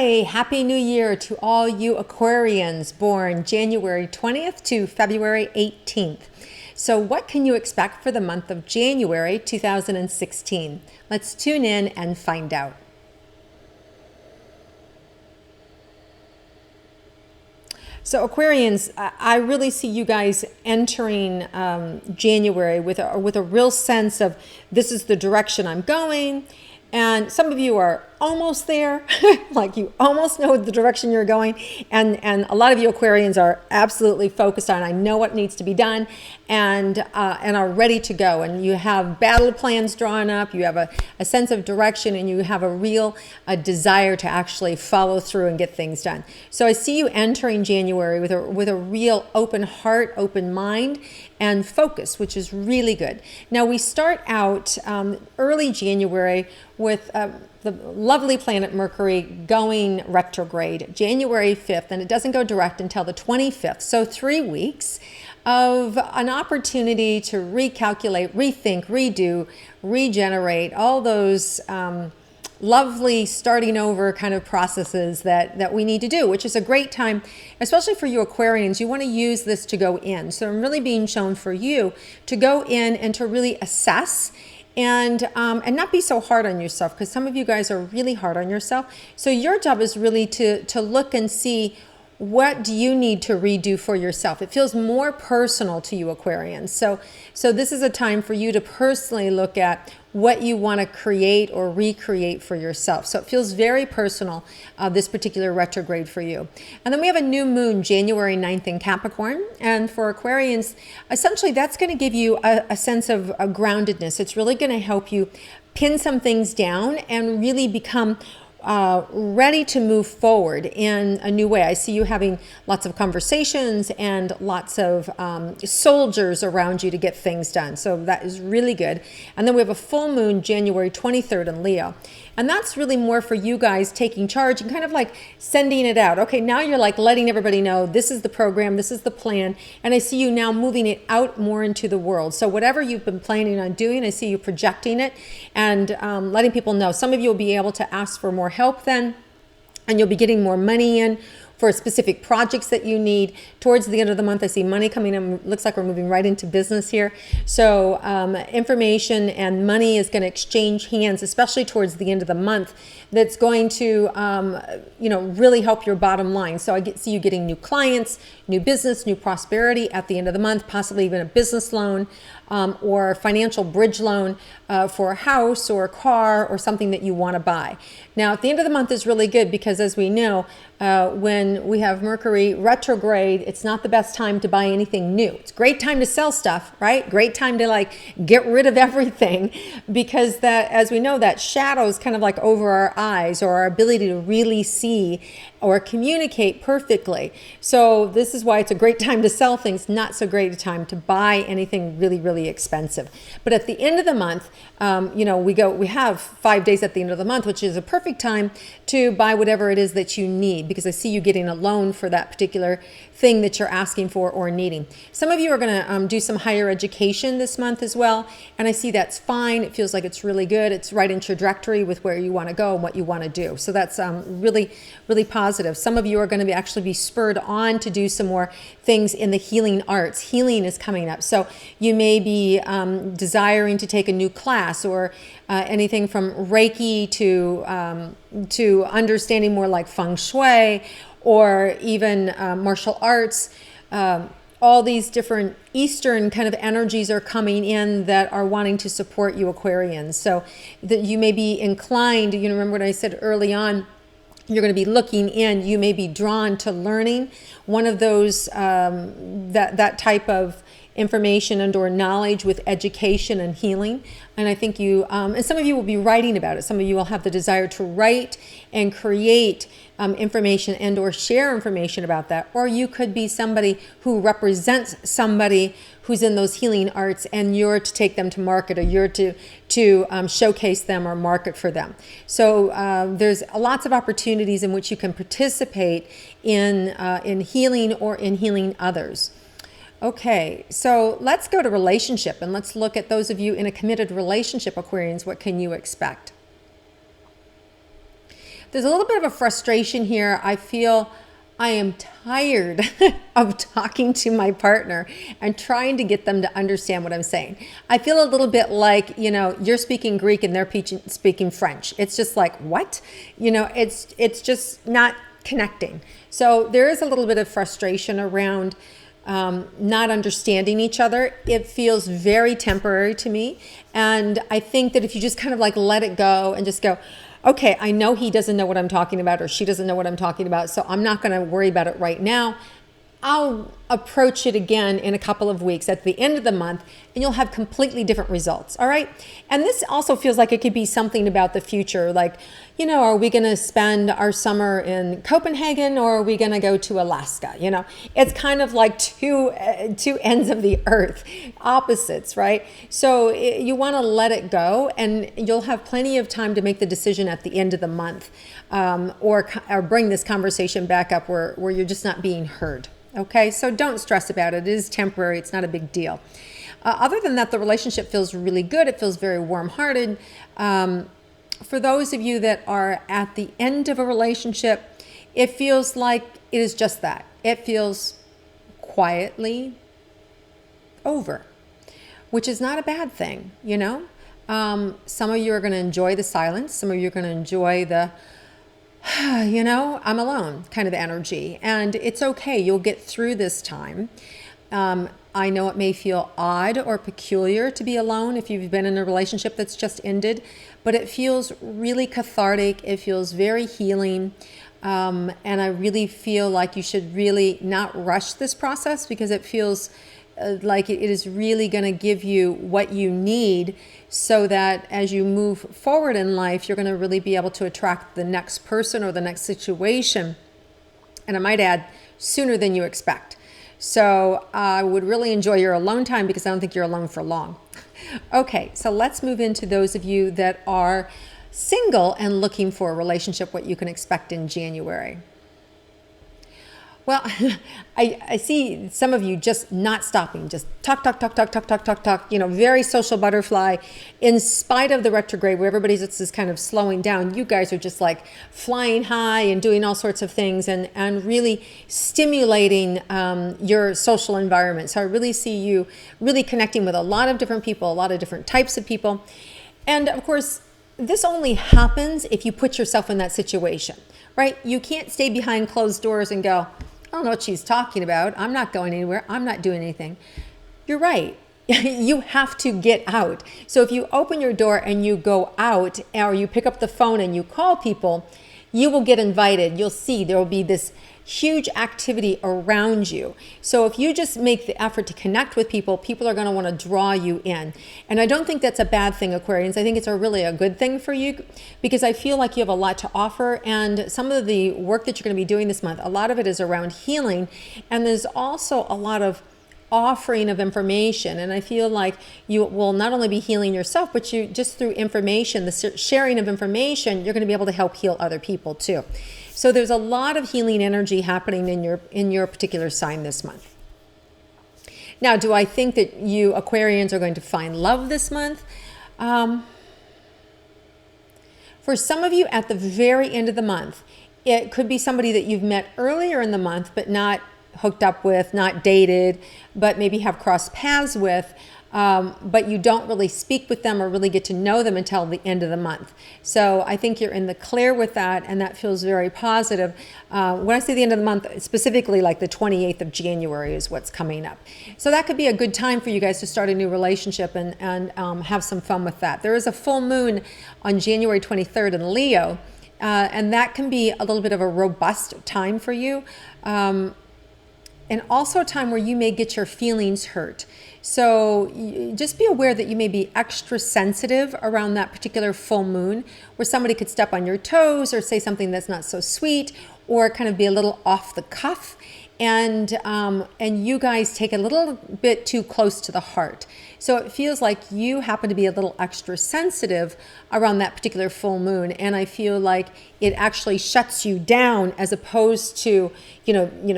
Hi, Happy New Year to all you Aquarians born January 20th to February 18th. So what can you expect for the month of January 2016? Let's tune in and find out. So Aquarians, I really see you guys entering January with a real sense of this is the direction I'm going. And some of you are almost there, like you almost know the direction you're going. And a lot of you Aquarians are absolutely focused on, I know what needs to be done and are ready to go. And you have battle plans drawn up, you have a sense of direction, and you have a real desire to actually follow through and get things done. So I see you entering January with a real open heart, open mind, and focus, which is really good. Now we start out early January with the lovely planet Mercury going retrograde January 5th, and it doesn't go direct until the 25th. So 3 weeks of an opportunity to recalculate, rethink, redo, regenerate, all those lovely starting over kind of processes that we need to do, which is a great time, especially for you Aquarians. You want to use this to go in. So I'm really being shown for you to go in and to really assess and not be so hard on yourself, because some of you guys are really hard on yourself. So your job is really to look and see, what do you need to redo for yourself? It feels more personal to you Aquarians. So this is a time for you to personally look at what you want to create or recreate for yourself. So it feels very personal, this particular retrograde for you. And then we have a new moon, January 9th in Capricorn. And for Aquarians, essentially that's going to give you a sense of groundedness. It's really going to help you pin some things down and really become ready to move forward in a new way. I see you having lots of conversations and lots of soldiers around you to get things done. So that is really good. And then we have a full moon January 23rd in Leo. And that's really more for you guys taking charge and kind of like sending it out. Okay, now you're like letting everybody know this is the program, this is the plan. And I see you now moving it out more into the world. So whatever you've been planning on doing, I see you projecting it and letting people know. Some of you will be able to ask for more help then, and you'll be getting more money in for specific projects that you need. Towards the end of the month, I see money coming in. Looks like we're moving right into business here. So information and money is going to exchange hands, especially towards the end of the month. That's going to, really help your bottom line. So I see you getting new clients, new business, new prosperity at the end of the month, possibly even a business loan or financial bridge loan for a house or a car or something that you want to buy. Now, at the end of the month is really good because, as we know, when we have Mercury retrograde, it's not the best time to buy anything new. It's a great time to sell stuff, right? Great time to like get rid of everything, because that, as we know, that shadow is kind of like over our eyes or our ability to really see or communicate perfectly. So this is why it's a great time to sell things, not so great a time to buy anything really, really expensive. But at the end of the month, we have 5 days at the end of the month, which is a perfect time to buy whatever it is that you need, because I see you getting a loan for that particular thing that you're asking for or needing. Some of you are going to do some higher education this month as well, and I see that's fine. It feels like it's really good. It's right in trajectory with where you want to go and what you want to do. So that's really, really positive. Some of you are going to actually be spurred on to do some more things in the healing arts. Healing is coming up. So you may be desiring to take a new class or anything from Reiki to understanding more like feng shui, or even martial arts. All these different Eastern kind of energies are coming in that are wanting to support you Aquarians. So that you may be inclined, remember what I said early on, you're going to be looking in, you may be drawn to learning one of those, that type of information and or knowledge with education and healing. And I think you, and some of you will be writing about it. Some of you will have the desire to write and create information and or share information about that. Or you could be somebody who represents somebody who's in those healing arts, and you're to take them to market, or you're to showcase them or market for them. So there's lots of opportunities in which you can participate in healing or in healing others. Okay, so let's go to relationship, and let's look at those of you in a committed relationship, Aquarians. What can you expect? There's a little bit of a frustration here. I feel I am tired of talking to my partner and trying to get them to understand what I'm saying. I feel a little bit like, you're speaking Greek and they're speaking French. It's just like, what? It's just not connecting. So there is a little bit of frustration around not understanding each other. It feels very temporary to me. And I think that if you just kind of like let it go and just go, okay, I know he doesn't know what I'm talking about or she doesn't know what I'm talking about, so I'm not going to worry about it right now. I'll approach it again in a couple of weeks at the end of the month, and you'll have completely different results, all right? And this also feels like it could be something about the future, like, are we going to spend our summer in Copenhagen or are we going to go to Alaska? It's kind of like two ends of the earth, opposites, right? So you want to let it go, and you'll have plenty of time to make the decision at the end of the month, or bring this conversation back up where you're just not being heard. Okay, so don't stress about it. It is temporary. It's not a big deal. Other than that, the relationship feels really good. It feels very warm-hearted. For those of you that are at the end of a relationship, it feels like it is just that. It feels quietly over, which is not a bad thing, Some of you are going to enjoy the silence. Some of you are going to enjoy the I'm alone kind of energy. And it's okay. You'll get through this time. I know it may feel odd or peculiar to be alone if you've been in a relationship that's just ended, but it feels really cathartic. It feels very healing. And I really feel like you should really not rush this process, because it feels like it is really going to give you what you need, so that as you move forward in life, you're going to really be able to attract the next person or the next situation. And I might add, sooner than you expect. So I would really enjoy your alone time, because I don't think you're alone for long. Okay, so let's move into those of you that are single and looking for a relationship, what you can expect in January. Well, I see some of you just not stopping, just talk, very social butterfly. In spite of the retrograde where everybody's just kind of slowing down, you guys are just like flying high and doing all sorts of things and really stimulating your social environment. So I really see you really connecting with a lot of different people, a lot of different types of people. And of course, this only happens if you put yourself in that situation, right? You can't stay behind closed doors and go, I don't know what she's talking about. I'm not going anywhere. I'm not doing anything. You're right. You have to get out. So if you open your door and you go out, or you pick up the phone and you call people, you will get invited. You'll see there will be this huge activity around you. So if you just make the effort to connect with people, people are going to want to draw you in. And I don't think that's a bad thing, Aquarians. I think it's really a good thing for you, because I feel like you have a lot to offer. And some of the work that you're going to be doing this month, a lot of it is around healing. And there's also a lot of offering of information. And I feel like you will not only be healing yourself, but you just through information, the sharing of information, you're going to be able to help heal other people too. So there's a lot of healing energy happening in your particular sign this month. Now, do I think that you Aquarians are going to find love this month? For some of you at the very end of the month, it could be somebody that you've met earlier in the month, but not hooked up with, not dated, but maybe have crossed paths with, but you don't really speak with them or really get to know them until the end of the month. So I think you're in the clear with that, and that feels very positive. When I say the end of the month, specifically like the 28th of January is what's coming up. So that could be a good time for you guys to start a new relationship and have some fun with that. There is a full moon on January 23rd in Leo, and that can be a little bit of a robust time for you. And also a time where you may get your feelings hurt. So just be aware that you may be extra sensitive around that particular full moon, where somebody could step on your toes or say something that's not so sweet, or kind of be a little off the cuff. And you guys take it a little bit too close to the heart. So it feels like you happen to be a little extra sensitive around that particular full moon. And I feel like it actually shuts you down, as opposed to,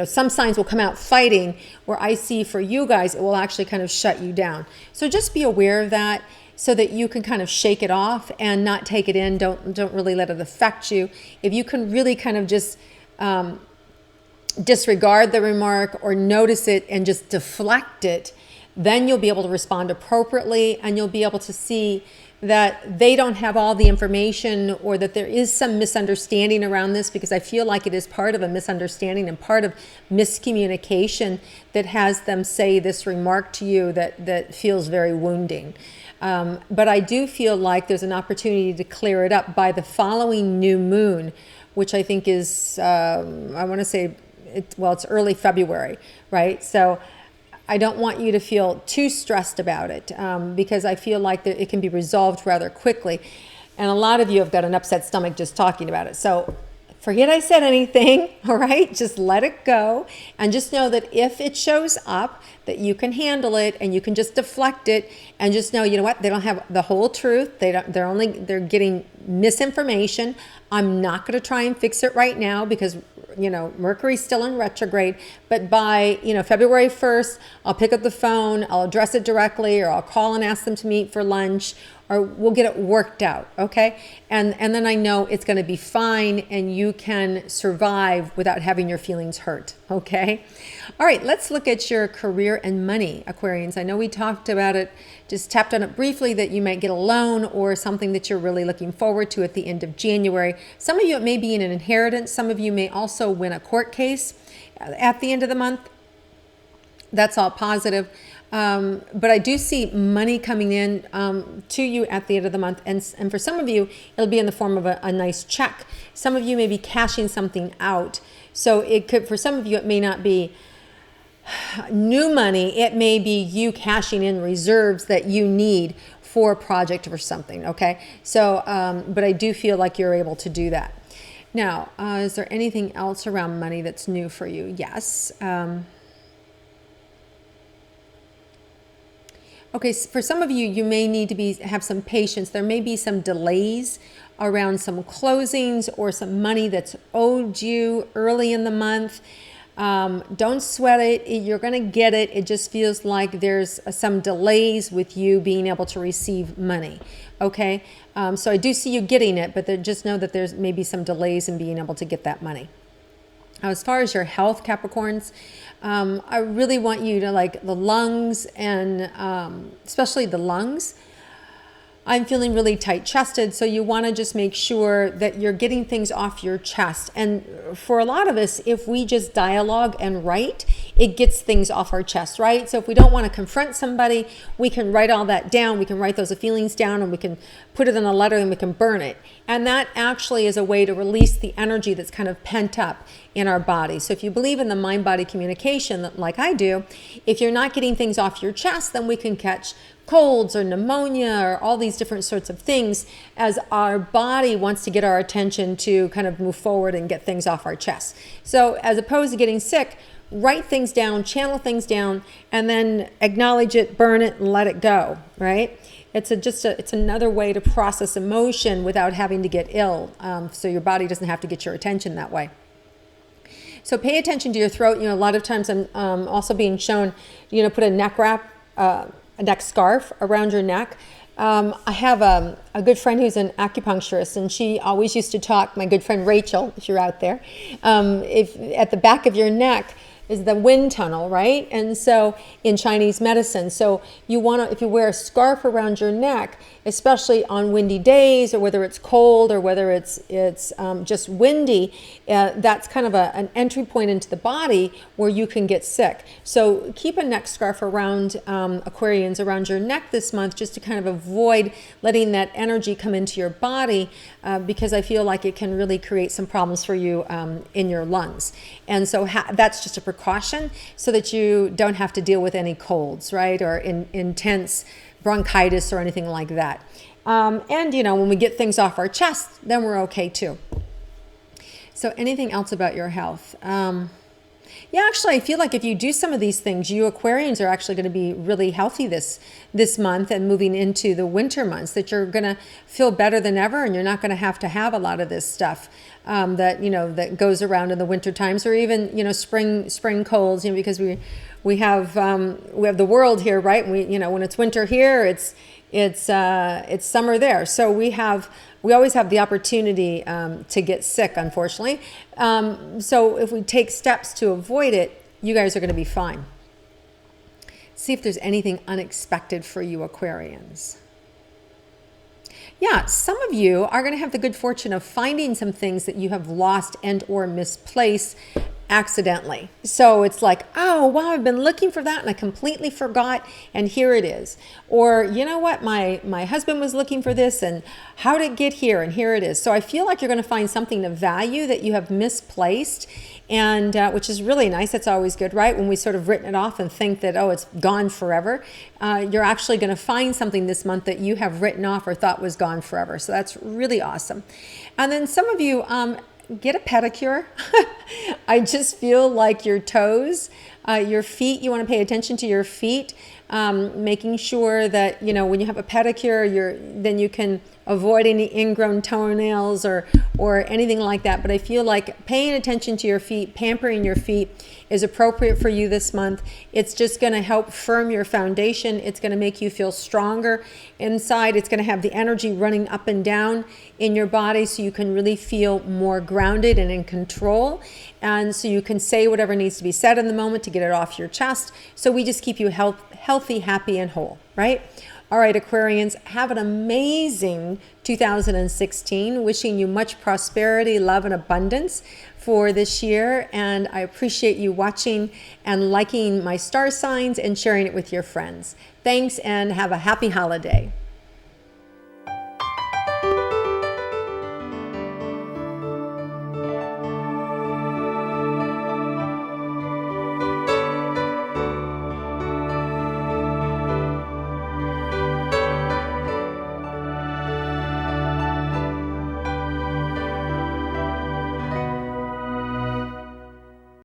some signs will come out fighting, where I see for you guys, it will actually kind of shut you down. So just be aware of that. so that you can kind of shake it off and not take it in. Don't really let it affect you. If you can really kind of just disregard the remark or notice it and just deflect it, then you'll be able to respond appropriately, and you'll be able to see that they don't have all the information, or that there is some misunderstanding around this, because I feel like it is part of a misunderstanding and part of miscommunication that has them say this remark to you that feels very wounding. But I do feel like there's an opportunity to clear it up by the following new moon, which I think is, I want to say, it's early February, right? So I don't want you to feel too stressed about it, because I feel like that it can be resolved rather quickly. And a lot of you have got an upset stomach just talking about it. So forget I said anything, all right? Just let it go. And just know that if it shows up, that you can handle it and you can just deflect it, and just know, you know what? They don't have the whole truth. They're getting misinformation. I'm not going to try and fix it right now, because Mercury's still in retrograde, but by, February 1st, I'll pick up the phone, I'll address it directly, or I'll call and ask them to meet for lunch, or we'll get it worked out, okay? And then I know it's going to be fine, and you can survive without having your feelings hurt, okay? All right, let's look at your career and money, Aquarians. I know we talked about it, just tapped on it briefly, that you might get a loan or something that you're really looking forward to at the end of January. Some of you, it may be an inheritance. Some of you may also win a court case at the end of the month. That's all positive. But I do see money coming in to you at the end of the month. And for some of you, it'll be in the form of a nice check. Some of you may be cashing something out. So it could, for some of you, it may not be new money. It may be you cashing in reserves that you need for a project or something, okay? So, but I do feel like you're able to do that. Now, is there anything else around money that's new for you? Yes. Okay, so for some of you, you may need to have some patience. There may be some delays around some closings or some money that's owed you early in the month. Don't sweat it. You're going to get it. It just feels like there's some delays with you being able to receive money. Okay, so I do see you getting it, but just know that there's maybe some delays in being able to get that money. As far as your health, Capricorns, I really want you to, like, the lungs, and especially the lungs. I'm feeling really tight-chested, so you want to just make sure that you're getting things off your chest. And for a lot of us, if we just dialogue and write, it gets things off our chest, right? So if we don't want to confront somebody, we can write all that down. We can write those feelings down, and we can put it in a letter, and we can burn it. And that actually is a way to release the energy that's kind of pent up in our body. So if you believe in the mind-body communication, like I do, if you're not getting things off your chest, then we can catch colds or pneumonia or all these different sorts of things, as our body wants to get our attention to kind of move forward and get things off our chest. So as opposed to getting sick, write things down, channel things down, and then acknowledge it, burn it, and let it go, right? It's another way to process emotion without having to get ill, so your body doesn't have to get your attention that way. So pay attention to your throat. A lot of times I'm also being shown, put a neck wrap, a neck scarf around your neck. I have a good friend who's an acupuncturist, and she always used to talk, my good friend Rachel, if you're out there, if at the back of your neck is the wind tunnel, right? And so in Chinese medicine, so you want to, if you wear a scarf around your neck, especially on windy days, or whether it's cold or whether it's just windy, that's kind of an entry point into the body where you can get sick. So keep a neck scarf around Aquarians, around your neck this month, just to kind of avoid letting that energy come into your body, because I feel like it can really create some problems for you in your lungs. And so that's just a precaution, so that you don't have to deal with any colds, right, or intense bronchitis or anything like that. And when we get things off our chest, then we're okay too. So anything else about your health? Yeah, actually, I feel like if you do some of these things, you Aquarians are actually going to be really healthy this month and moving into the winter months, that you're going to feel better than ever, and you're not going to have a lot of this stuff that goes around in the winter times, or even spring colds, because we have the world here, right? When it's winter here, it's summer there. So we always have the opportunity to get sick, unfortunately. So if we take steps to avoid it, you guys are going to be fine. See if there's anything unexpected for you, Aquarians. Yeah, some of you are going to have the good fortune of finding some things that you have lost and or misplaced accidentally. So it's like, oh, wow, I've been looking for that and I completely forgot, and here it is. Or, you know what, my husband was looking for this and how did it get here, and here it is. So I feel like you're going to find something of value that you have misplaced, and which is really nice. That's always good, right? When we sort of written it off and think that, oh, it's gone forever. You're actually going to find something this month that you have written off or thought was gone forever. So that's really awesome. And then some of you, get a pedicure. I just feel like your toes, your feet, you want to pay attention to your feet, making sure that, you know, when you have a pedicure, then you can avoid any ingrown toenails or anything like that. But I feel like paying attention to your feet, pampering your feet is appropriate for you this month. It's just going to help firm your foundation. It's going to make you feel stronger inside. It's going to have the energy running up and down in your body so you can really feel more grounded and in control. And so you can say whatever needs to be said in the moment to get it off your chest. So we just keep you healthy, happy, and whole, right? All right, Aquarians, have an amazing 2016. Wishing you much prosperity, love, and abundance for this year. And I appreciate you watching and liking my star signs and sharing it with your friends. Thanks, and have a happy holiday.